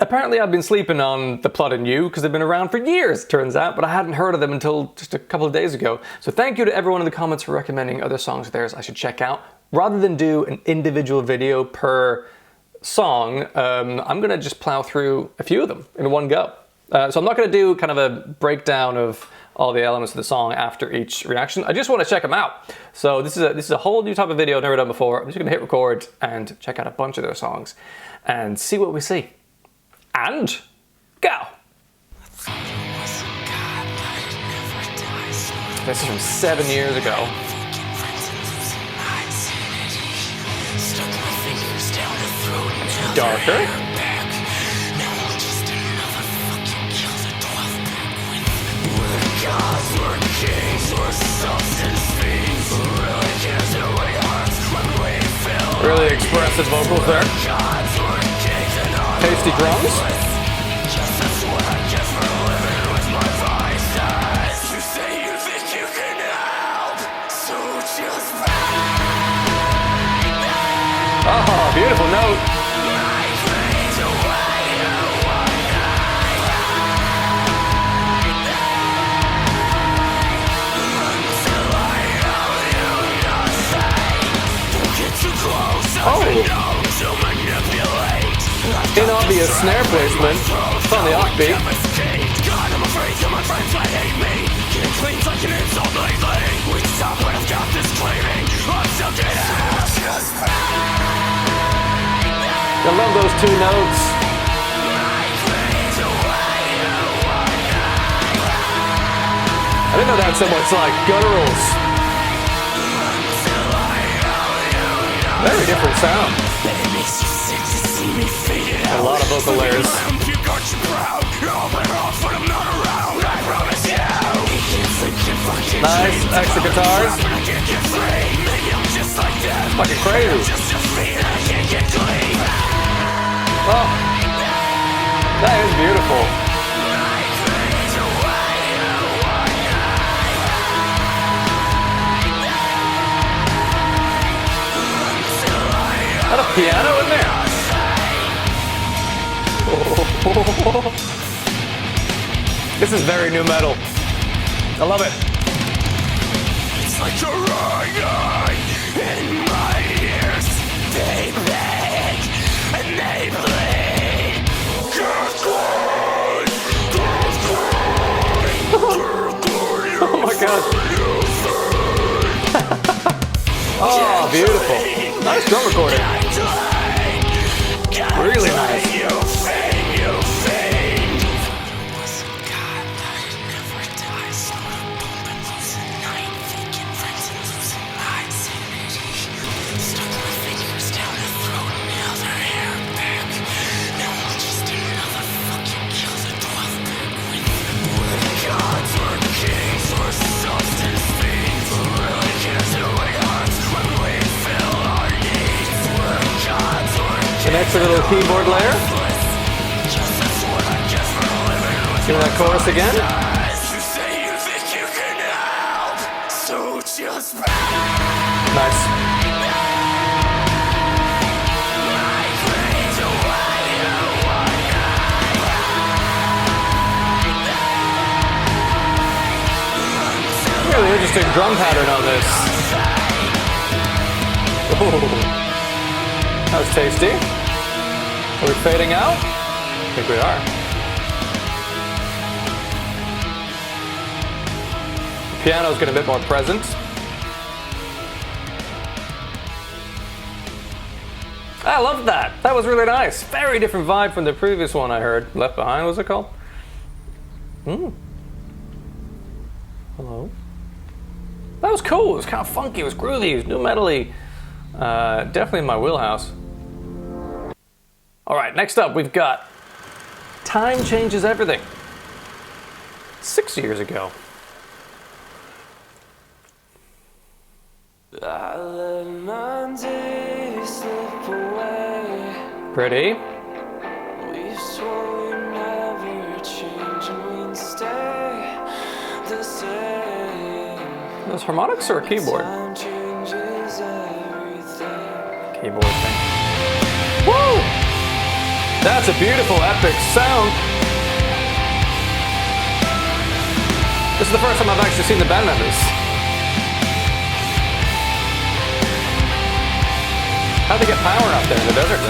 Apparently I've been sleeping on The Plot and You because they've been around for years, turns out, but I hadn't heard of them until just a couple of days ago. So thank you to everyone in the comments for recommending other songs of theirs I should check out. Rather than do an individual video per song, I'm gonna just plow through a few of them in one go. So I'm not gonna do kind of a breakdown of all the elements of the song after each reaction. I just want to check them out. So this is a whole new type of video I've never done before. I'm just gonna hit record and check out a bunch of their songs and see what we see. And go! This is from 7 years ago. It's darker. Really expressive vocals there. Tasty drums. Oh, beautiful note. Oh! Inobvious snare placement. It's on the offbeat. I love those two notes. I didn't know that had so much like gutturals. Very different sound. A lot of vocal layers. Nice extra guitars. Fucking crazy. Oh, that is beautiful. Is that a piano in there? Oh. This is very new metal. I love it. It's like a riot in my ears. They beg and they bleed. Oh my god. Oh, beautiful. Nice drum recording. Really nice. An extra little keyboard layer. Give me that chorus again. Nice. Really interesting drum pattern on this. Oh. That was tasty. Are we fading out? I think we are. The piano's getting a bit more present. I love that. That was really nice. Very different vibe from the previous one I heard. Left Behind, was it called? Hello. That was cool. It was kind of funky. It was groovy. It was new metal-y. Definitely in my wheelhouse. All right, next up we've got Time Changes Everything. 6 years ago. I let my days slip away. Pretty. We swore we'd never change and we'd stay the same. Those harmonics or a keyboard? Time changes everything. Keyboard thing. Woo! That's a beautiful, epic sound. This is the first time I've actually seen the band members. How'd they get power out there in the desert?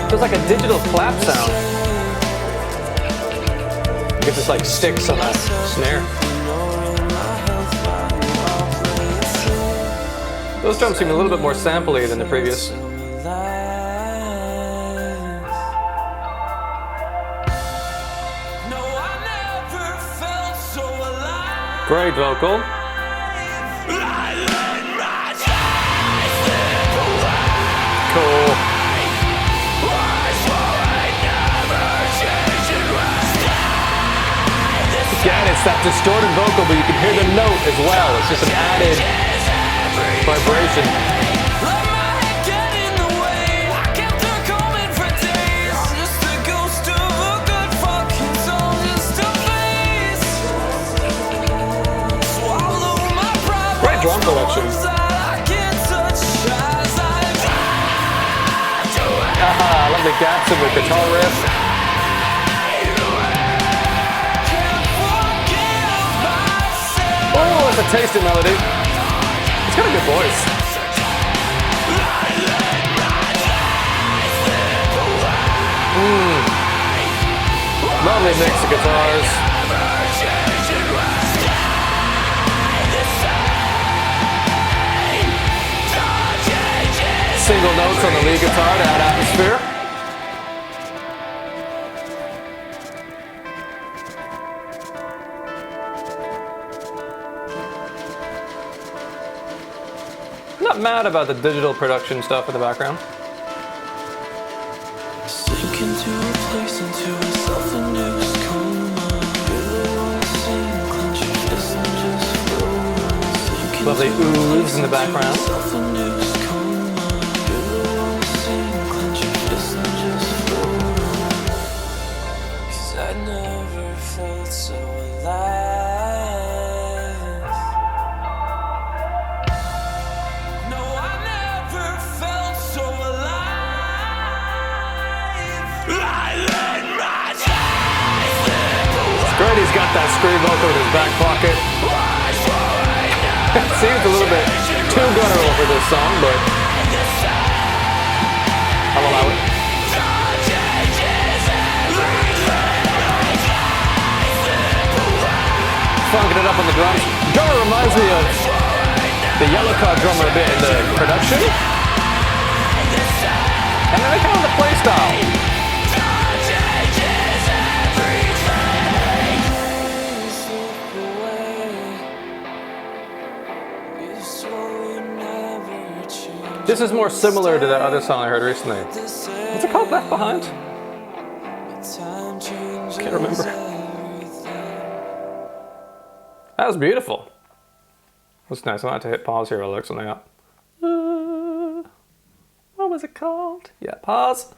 Feels like a digital clap sound. It just like sticks on that snare. Those drums seem a little bit more sampley than the previous. Great vocal. Cool. Again, it's that distorted vocal, but you can hear the note as well. It's just an added vibration. Great drum collection. I love the gaps in the guitar riff. Oh, it's a tasty melody. It's got a good voice. Lovely mix of guitars. Single notes on the lead guitar to add atmosphere. Not mad about the digital production stuff in the background. Sink into a place, into a self-induced coma. Lovely oohs in the background. I never felt so alive. No, I never felt so alive. It's great he's got that scream vocal in his back pocket. It seems a little bit too guttural for this song, but I'll allow it. Funking it up on the drums. Drummer reminds me of the Yellow Card drummer a bit in the production. And then kind of the play style. This is more similar to that other song I heard recently. What's it called? Left Behind? Can't remember. That was beautiful. That's nice. I want to hit pause here while I look something up. What was it called? Yeah, pause.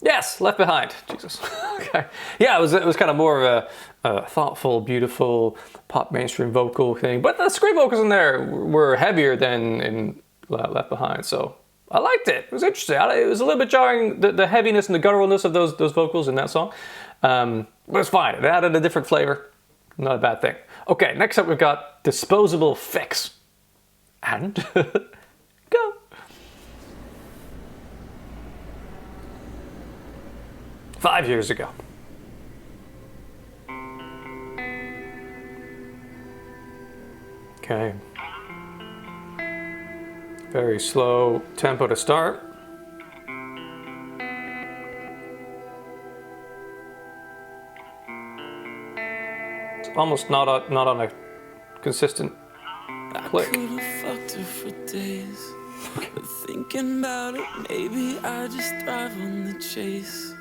Yes, Left Behind. Jesus. Okay. Yeah, it was kind of more of a thoughtful, beautiful pop mainstream vocal thing, but the scream vocals in there were heavier than in Left Behind, so I liked it. It was interesting. It was a little bit jarring, the heaviness and the gutturalness of those vocals in that song. But it's fine. It added a different flavor. Not a bad thing. Okay, next up we've got Disposable Fix. And go. Five years ago. Okay. Very slow tempo to start. It's almost not on a consistent click. I could have fucked her for days. But thinking about it, maybe I just thrive on the chase.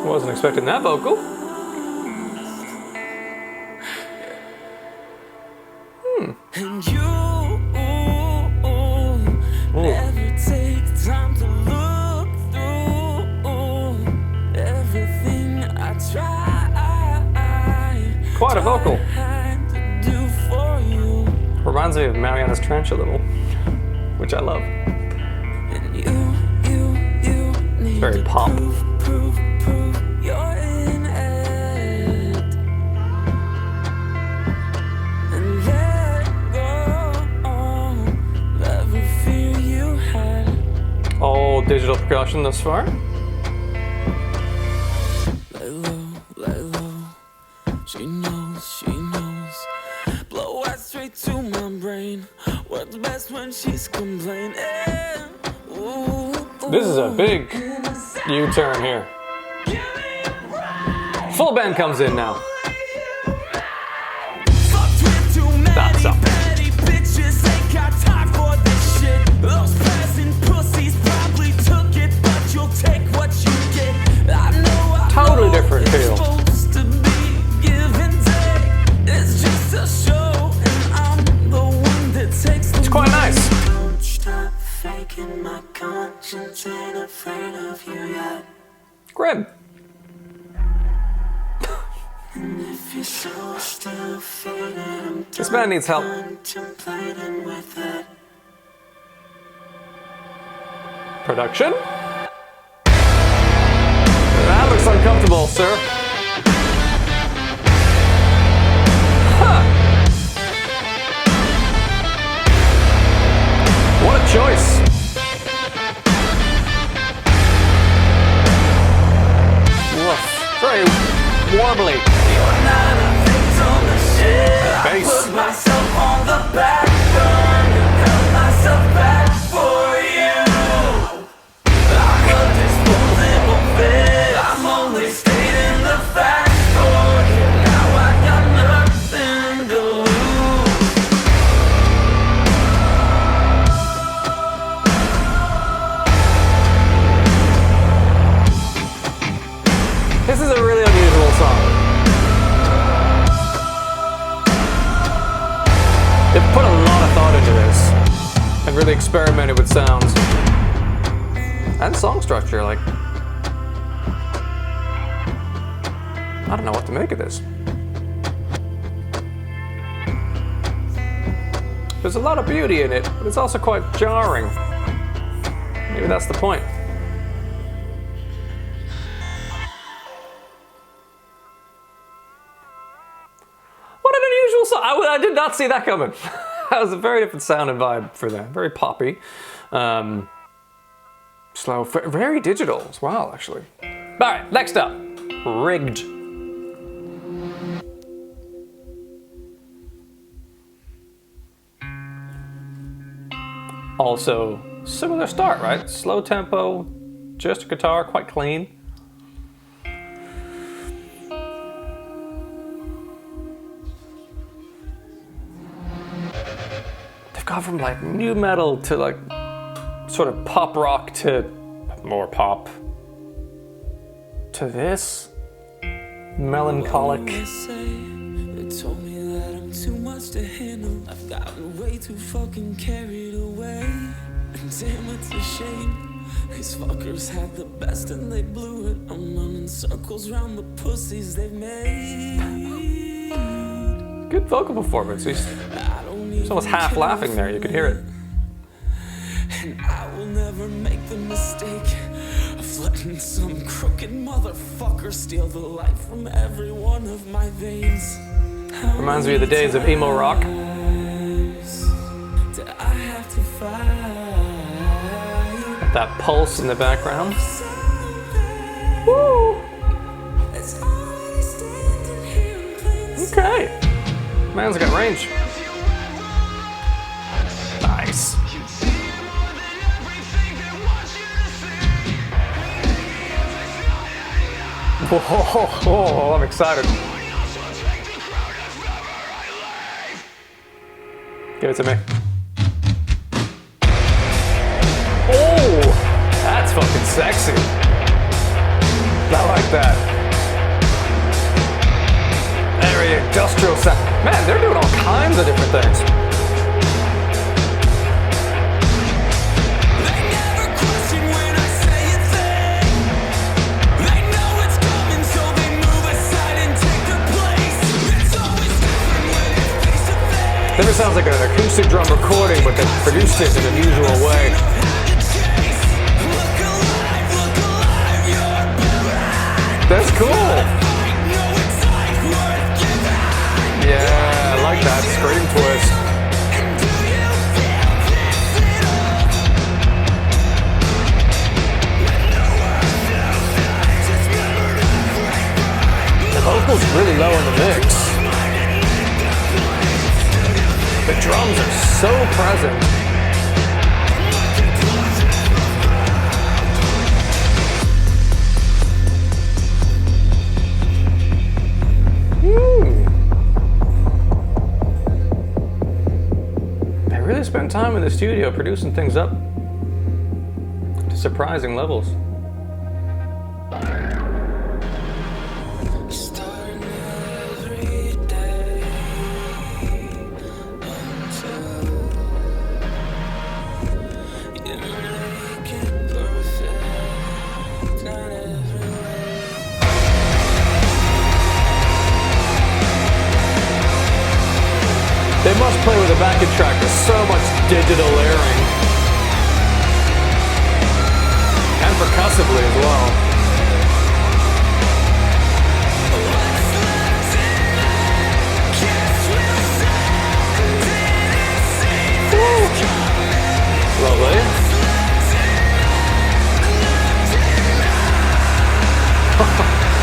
Wasn't expecting that vocal. And you never take time to look through everything I try. vocal. Reminds me of Mariana's Trench a little, which I love. It's very pop. All digital percussion thus far. Lay low, she knows. Blow right straight to my brain. What's best when she's complaining? Ooh. This is a big U-turn here. Full band comes in now. That's up. Totally different feel. It's quite nice. Grim. This man needs help. Production? That looks uncomfortable, sir. Huh. What a choice. Woof. Very warbly. Bass. Put myself on the back burner, held myself back for you. I'm a disposable fix. I'm only stating the facts for you. Now I got nothing to lose. This is a really unusual song. They've put a lot of thought into this and really experimented with sounds and song structure. Like, I don't know what to make of this. There's a lot of beauty in it, but it's also quite jarring. Maybe that's the point. I did not see that coming. That was a very different sound and vibe for them. Very poppy. Slow, very digital as well, actually. All right, next up, Rigged. Also, similar start, right? Slow tempo, just a guitar, quite clean. Gone from like new metal to like sort of pop rock to more pop to this melancholic. They told me that I'm too much to handle. I've gotten way too fucking carried away. And damn, it's a shame. These fuckers had the best and they blew it. I'm running circles round the pussies they've made. Good vocal performance. He's almost half laughing there, you could hear it. And I will never make the mistake of letting some crooked motherfucker steal the life from every one of my veins. Reminds me of the days of emo rock. That pulse in the background. Woo! Okay. Man's got range. Nice. Whoa, I'm excited. Give it to me. Oh, that's fucking sexy. I like that. Very industrial sound. Man, they're doing all kinds of different things. Never sounds like an acoustic drum recording, but they produced it in an unusual way. That's cool. Yeah, I like that scream twist. The vocals really low in the mix. The drums are so present. They really spent time in the studio producing things up to surprising levels. They must play with a backing track with so much digital layering. And percussively as well. Woo. Lovely.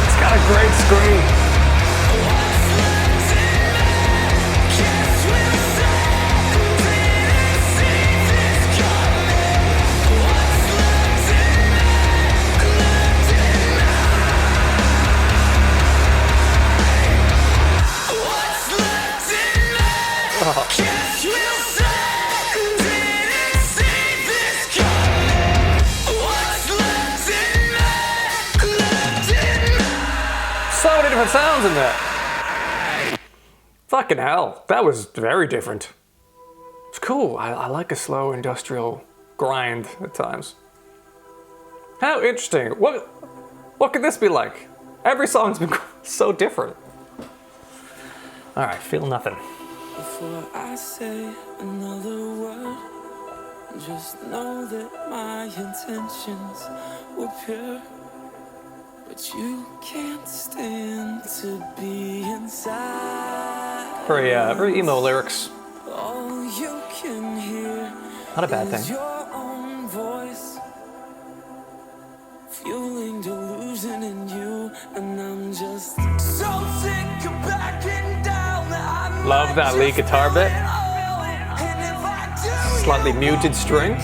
It's got a great scream. So many different sounds in that. Fucking hell, that was very different. It's cool. I like a slow industrial grind at times. How interesting. What could this be like? Every song's been so different. All right, feel nothing. Before I say another word, just know that my intentions were pure. But you can't stand to be inside. Very emo lyrics. All you can hear Not a bad is thing. your own voice, fueling delusion in you, and I'm just so sick of backing down. Love that lead guitar bit. Slightly muted string.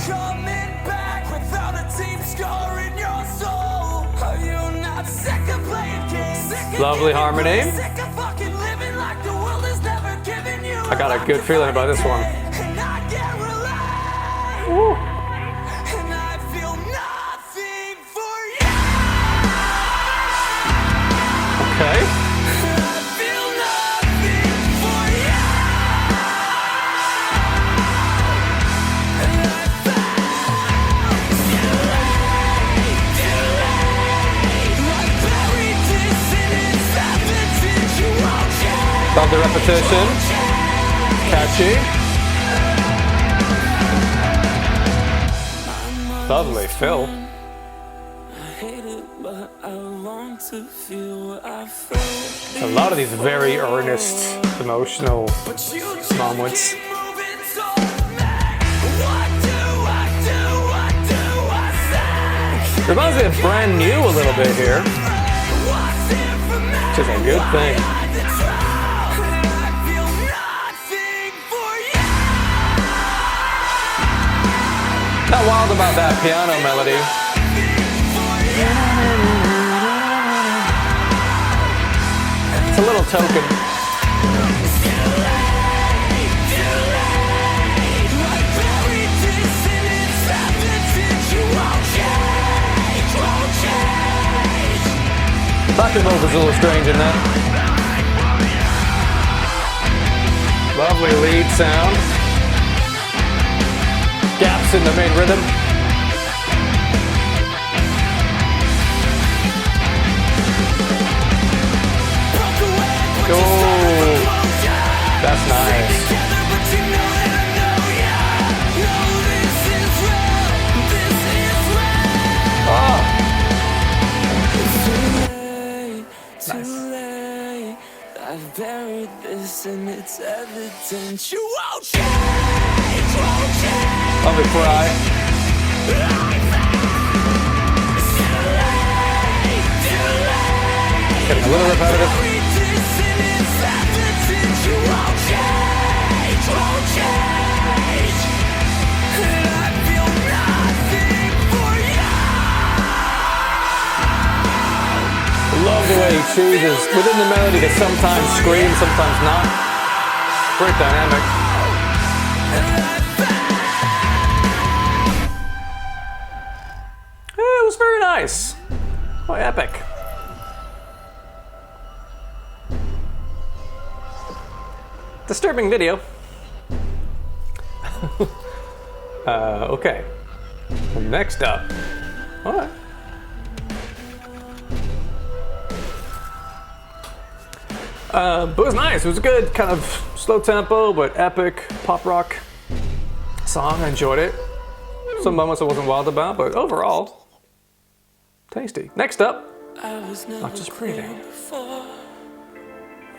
Lovely harmony. I got a good feeling about this one. Woo. Okay. Love the repetition. Catchy. Lovely fill. A lot of these very earnest, emotional moments. Reminds me of Brand New a little bit here, which is a good thing. Not wild about that piano melody. It's a little token. Backing vocals a little strange in that. Lovely lead sound. Gaps in the main rhythm. Oh, that's nice. this and it's evident you won't change, won't change. Love it, cry. Getting a little repetitive. You won't change, won't change. And I feel nothing for you. Love the way he chooses within the melody to sometimes scream, sometimes not. Great dynamic. It was very nice. Quite epic. Disturbing video. Okay. Next up. All right. But it was nice. It was a good kind of slow tempo but epic pop rock song. I enjoyed it. Some moments I wasn't wild about, but overall, tasty. Next up, not just breathing.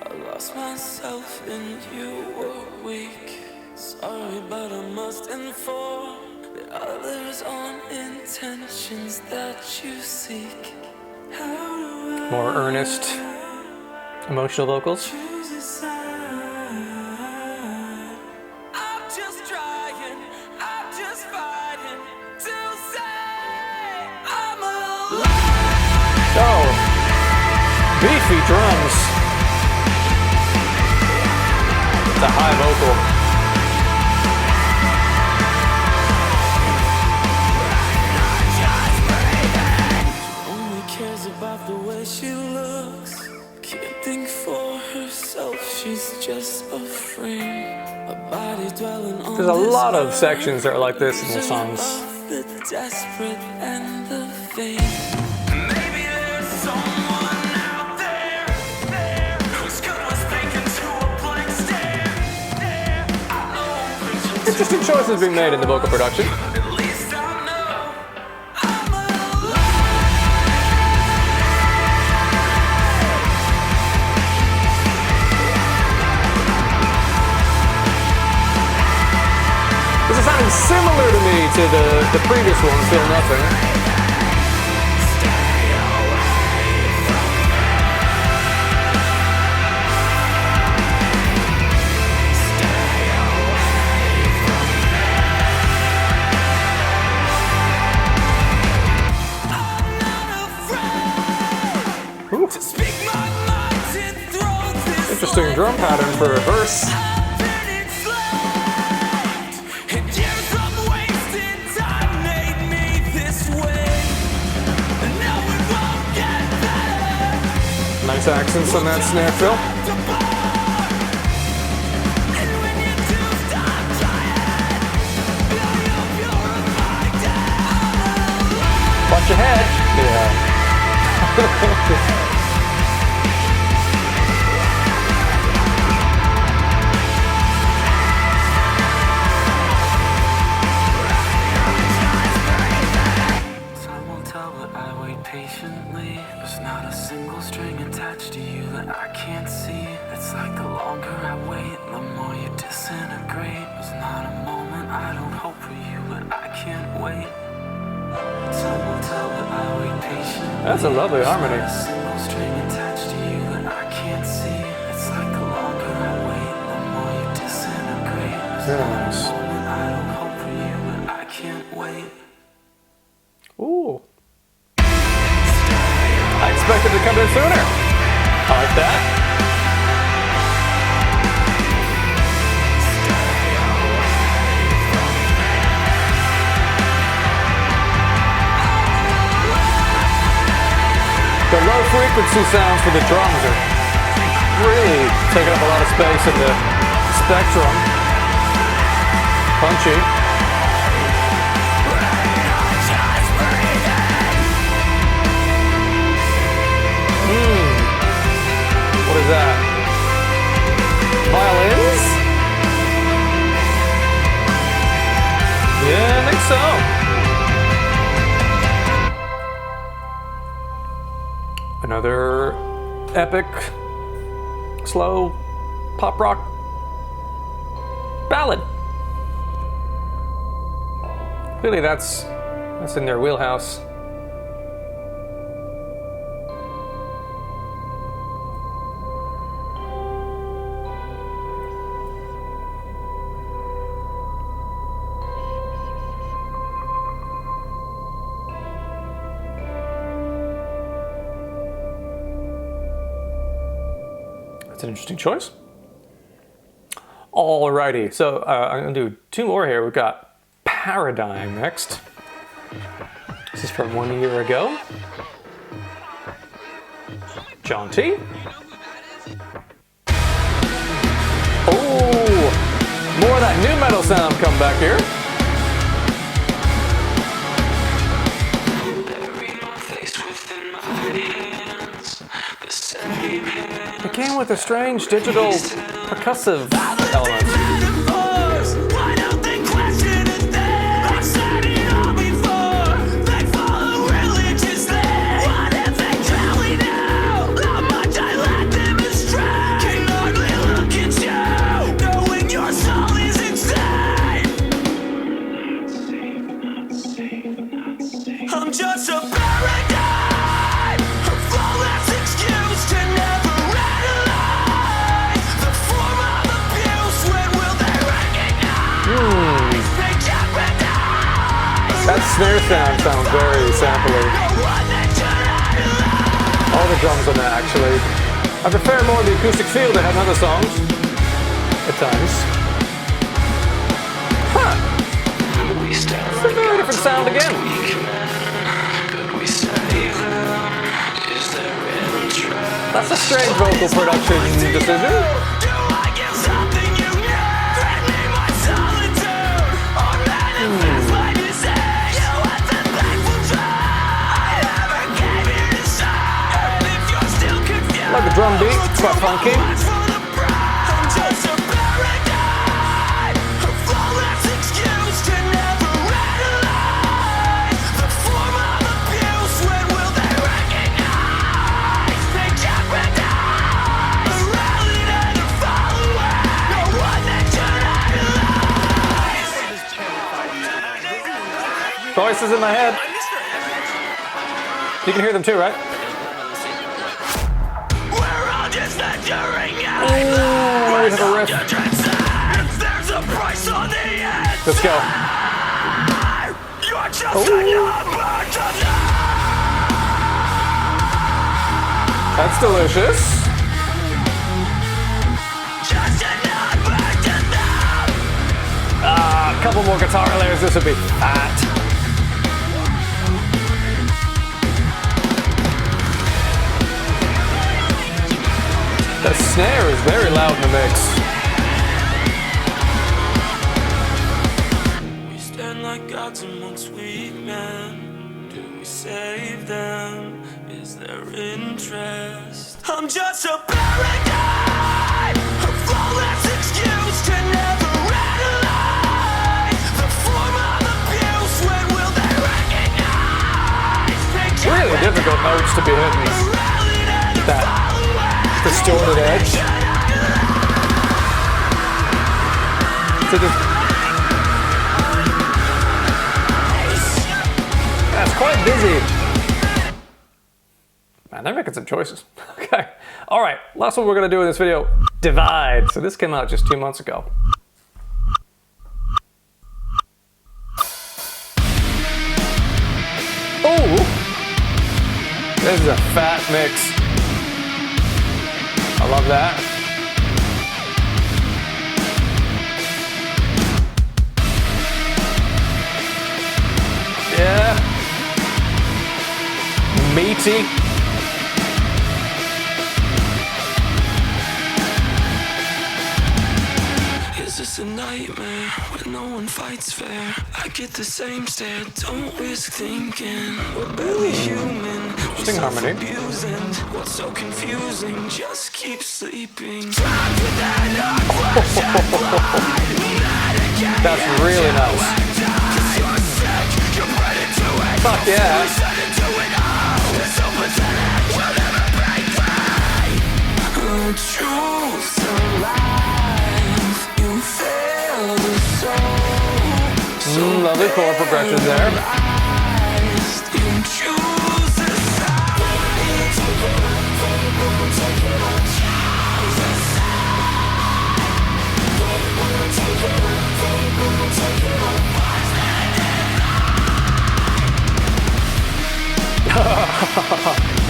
I lost myself and you were weak. Sorry, but I must inform the others on intentions that you seek. How do I More earnest, emotional vocals. choose a side? I'm just trying, I'm just fighting to say I'm alive. Oh, beefy drums. It's a high vocal. Only cares about the way she looks. Can't think for herself, she's just a frame. A body dwelling on There's a this lot of earth. sections that are like this in the Vision songs. of the desperate and the vain. Maybe there's someone out there, whose good was thinking to a blank stare. I know preaching Interesting choices being made in the vocal production. at least I know I'm alive. This is sounding similar to me to the previous one, Feel Nothing. Ooh, Speak my mind and throw this interesting drum pattern for a verse. Nice accents on that snare fill. Watch your head. Yeah. Time will tell, but I wait patiently. There's not a single string attached to you that I can't see. It's like the longer I wait, the more you disintegrate. There's not a moment I don't hope for you, but I can't wait. Time will tell, but I wait patiently. That's a lovely harmony. There's not a single string attached to you that I can't see. It's like the longer I wait, the more you disintegrate. There's Very not nice. a moment I don't hope for you, but I can't wait. Ooh. I expected it to come in sooner. I like that. The low frequency sounds for the drums are really taking up a lot of space in the spectrum. Punchy. What is that? Violins? Yeah, I think so. Another epic, slow pop rock ballad. Clearly that's in their wheelhouse. That's an interesting choice. Alrighty, so I'm gonna do two more here. We've got Paradigm next. This is from 1 year ago. John T. Oh, more of that new metal sound come back here. It came with a strange digital percussive element. I'm just a paradigm, a flawless excuse to never analyze the form of abuse. When will they recognize? They jeopardize. That snare sound sounds very sampley. All the drums on that, actually. I prefer more the acoustic feel they have in other songs at times. Huh. It's a very different sound again. That's a strange vocal production decision. Like the drum beat, it's quite funky. Voices in my head. You can hear them too, right? Ooh, we have a riff. Let's go. That's delicious. A couple more guitar layers, this would be fat. The snare is very loud in the mix. We stand like gods amongst weak men. Do we save them? Is there interest? I'm just a paradigm, a flawless excuse to never analyze the form of abuse. When will they recognize? Really difficult notes to be hitting. That distorted edge. So that's quite busy. Man, they're making some choices. Okay. All right. Last one we're going to do in this video, Divide. So this came out just 2 months ago. Oh! This is a fat mix. I love that. Yeah. Meaty. Is this a nightmare when no one fights fair? I get the same stare, don't risk thinking. We're barely human. Interesting harmony. What's so confusing? Just keep sleeping. That's really nice. Fuck yeah. Truth. the chord progression there.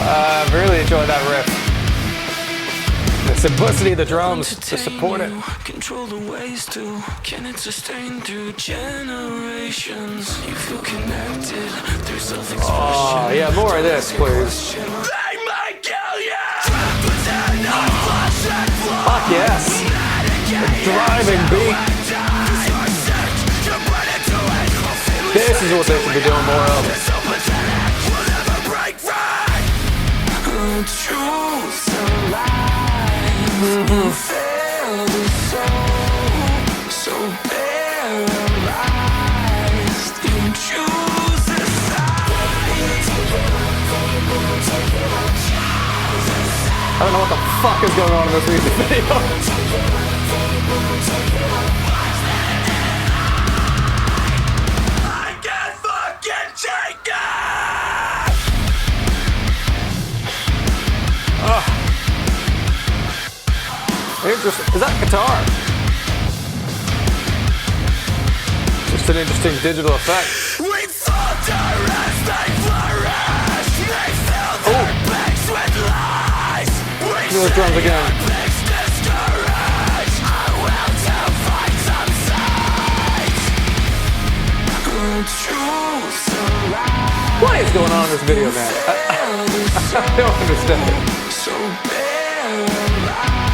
I really enjoyed that riff. The simplicity of the drums to support it. Control the ways to, can it sustain through generations? You feel connected through self-expression. Oh, yeah, more of this, please. They might kill you. Fuck yes. The driving beat. This is what they should be doing more of. Truth alive, you fail the soul, so paralyzed, you choose the side. I don't know what the fuck is going on in this music video. I can't fucking take it! Interesting. Is that guitar? Just an interesting digital effect. We falter as they flourish. They fill their banks with lies. Do those drums again. Discouraged. I will to find some sight. Truth alive. What is going on in this video, man? I don't understand it. So paralyzed.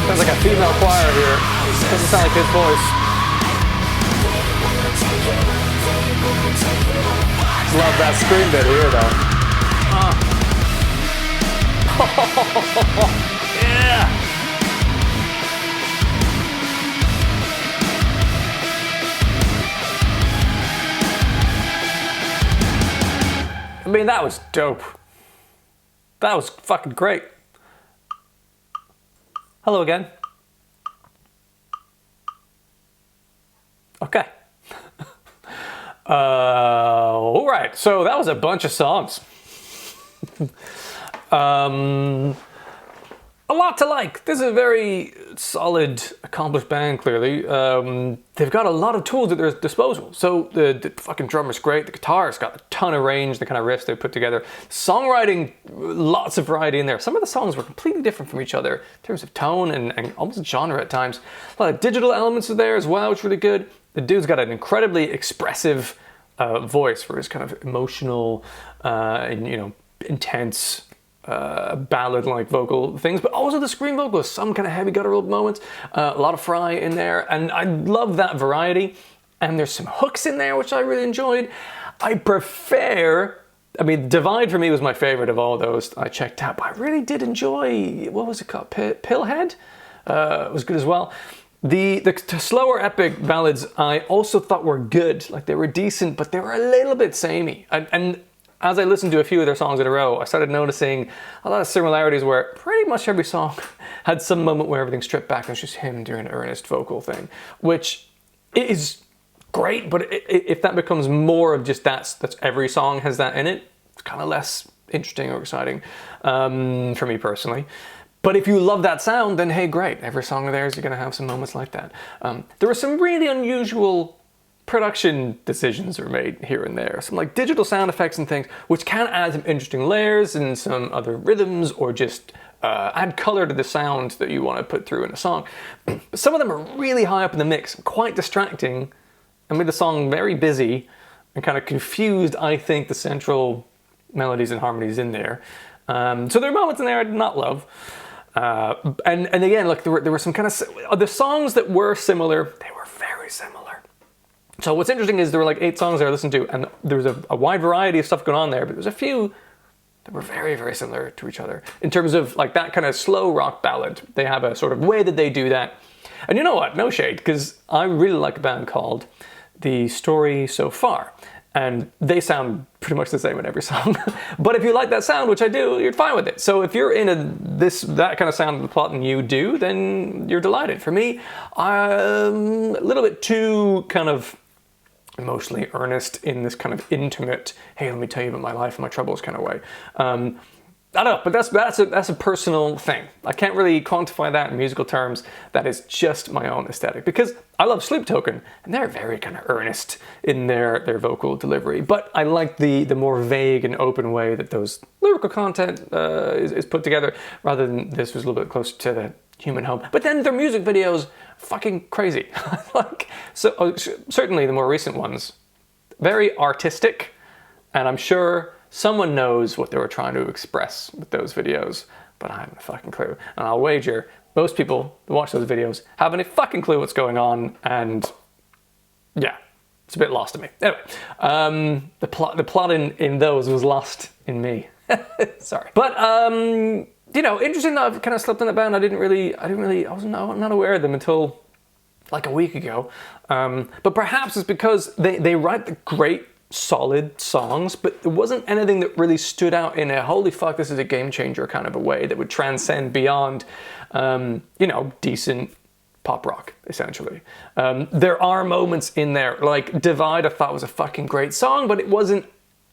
Sounds like a female choir here. Doesn't sound like his voice. Love that scream bit here, though. Yeah! I mean, that was dope. That was fucking great. Hello again. Okay. All right, so that was a bunch of songs. A lot to like. This is a very solid, accomplished band, clearly. They've got a lot of tools at their disposal. So the fucking drummer's great. The guitar's got a ton of range, the kind of riffs they put together. Songwriting, lots of variety in there. Some of the songs were completely different from each other in terms of tone and almost genre at times. A lot of digital elements are there as well, which is really good. The dude's got an incredibly expressive voice for his kind of emotional and, intense ballad-like vocal things, but also the scream vocals, some kind of heavy guttural moments, a lot of fry in there, and I love that variety. And there's some hooks in there, which I really enjoyed. I prefer, Divide for me was my favorite of all those I checked out, but I really did enjoy, what was it called, Pillhead? It was good as well. The slower epic ballads I also thought were good, like they were decent, but they were a little bit samey. And as I listened to a few of their songs in a row, I started noticing a lot of similarities where pretty much every song had some moment where everything's stripped back and it's just him doing an earnest vocal thing, which is great, but if that becomes more of just that's every song has that in it, it's kind of less interesting or exciting for me personally. But if you love that sound, then hey, great. Every song of theirs, you're going to have some moments like that. There were some really unusual production decisions were made here and there. Some like digital sound effects and things, which can add some interesting layers and some other rhythms or just add color to the sound that you want to put through in a song. But some of them are really high up in the mix, quite distracting, and made the song very busy and kind of confused, I think, the central melodies and harmonies in there. So there are moments in there I did not love. And again, look, there were some kind of, the songs that were similar, they were very similar. So what's interesting is there were like 8 songs that I listened to, and there was a wide variety of stuff going on there, but there was a few that were very, very similar to each other. In terms of like that kind of slow rock ballad, they have a sort of way that they do that. And you know what, no shade, because I really like a band called The Story So Far. and they sound pretty much the same in every song. But if you like that sound, which I do, you're fine with it. So if you're in that kind of sound the plot and you do, then you're delighted. For me, I'm a little bit too kind of emotionally earnest in this kind of intimate, hey, let me tell you about my life and my troubles kind of way. I don't know, but that's a personal thing. I can't really quantify that in musical terms. That is just my own aesthetic, because I love Sleep Token and they're very kind of earnest in their vocal delivery. But I like the more vague and open way that those lyrical content is put together, rather than this was a little bit closer to the human home. But then their music videos, fucking crazy. Certainly the more recent ones, very artistic, and I'm sure someone knows what they were trying to express with those videos, but I haven't a fucking clue. And I'll wager most people that watch those videos haven't a fucking clue what's going on, and yeah, it's a bit lost to me. Anyway, the plot in those was lost in me. Sorry. But you know, interesting that I've kind of slept on that band. I was not aware of them until like a week ago. But perhaps it's because they write the great, solid songs, but there wasn't anything that really stood out in a holy fuck, this is a game changer kind of a way that would transcend beyond, you know, decent pop rock, essentially. There are moments in there, like Divide I thought was a fucking great song, but it wasn't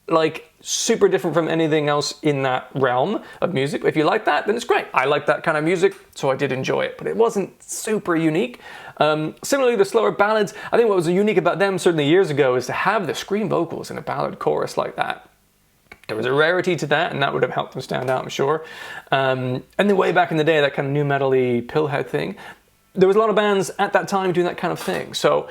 like super different from anything else in that realm of music. If you like that, then it's great. I like that kind of music, so I did enjoy it, but it wasn't super unique. Similarly, the slower ballads, I think what was unique about them certainly years ago is to have the scream vocals in a ballad chorus like that. There was a rarity to that, and that would have helped them stand out, I'm sure. And then way back in the day, that kind of new metal-y Pillhead thing, there was a lot of bands at that time doing that kind of thing. So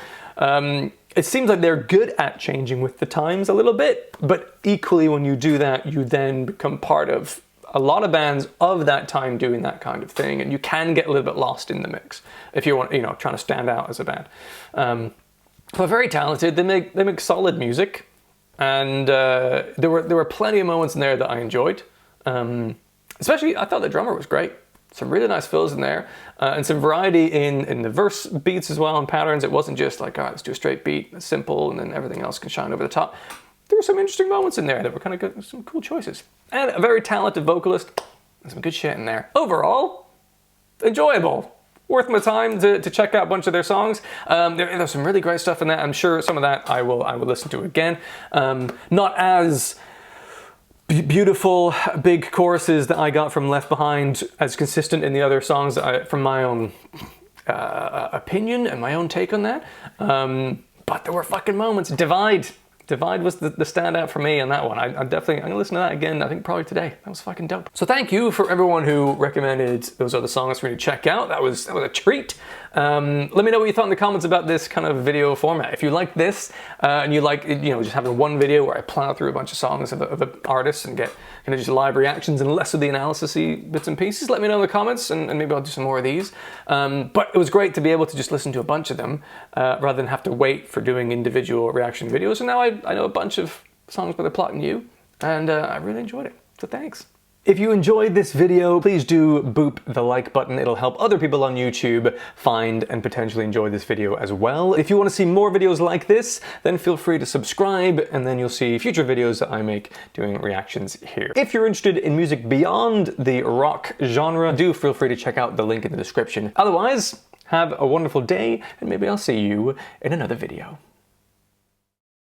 it seems like they're good at changing with the times a little bit, but equally when you do that, you then become part of a lot of bands of that time doing that kind of thing, and you can get a little bit lost in the mix if you want, you know, trying to stand out as a band. But very talented. They make solid music, and there were plenty of moments in there that I enjoyed. Especially, I thought the drummer was great. Some really nice fills in there, and some variety in the verse beats as well, and patterns. It wasn't just like, all right, let's do a straight beat, it's simple, and then everything else can shine over the top. There were some interesting moments in there that were kind of good, some cool choices. And a very talented vocalist, and some good shit in there. Overall, enjoyable. Worth my time to check out a bunch of their songs. There's some really great stuff in that. I'm sure some of that I will listen to again. Not as beautiful big choruses that I got from Left Behind as consistent in the other songs from my own opinion and my own take on that. But there were fucking moments. Divide was the standout for me on that one. I'm gonna listen to that again, I think probably today. That was fucking dope. So thank you for everyone who recommended those other songs for me to check out. That was a treat. Let me know what you thought in the comments about this kind of video format. If you like this, and you like, you know, just having one video where I plow through a bunch of songs of an artist and get kind of just live reactions and less of the analysis-y bits and pieces, let me know in the comments, and maybe I'll do some more of these. But it was great to be able to just listen to a bunch of them, rather than have to wait for doing individual reaction videos. And now I know a bunch of songs by The Plot and You, and I really enjoyed it, so thanks. If you enjoyed this video, please do boop the like button. It'll help other people on YouTube find and potentially enjoy this video as well. If you want to see more videos like this, then feel free to subscribe, and then you'll see future videos that I make doing reactions here. If you're interested in music beyond the rock genre, do feel free to check out the link in the description. Otherwise, have a wonderful day, and maybe I'll see you in another video.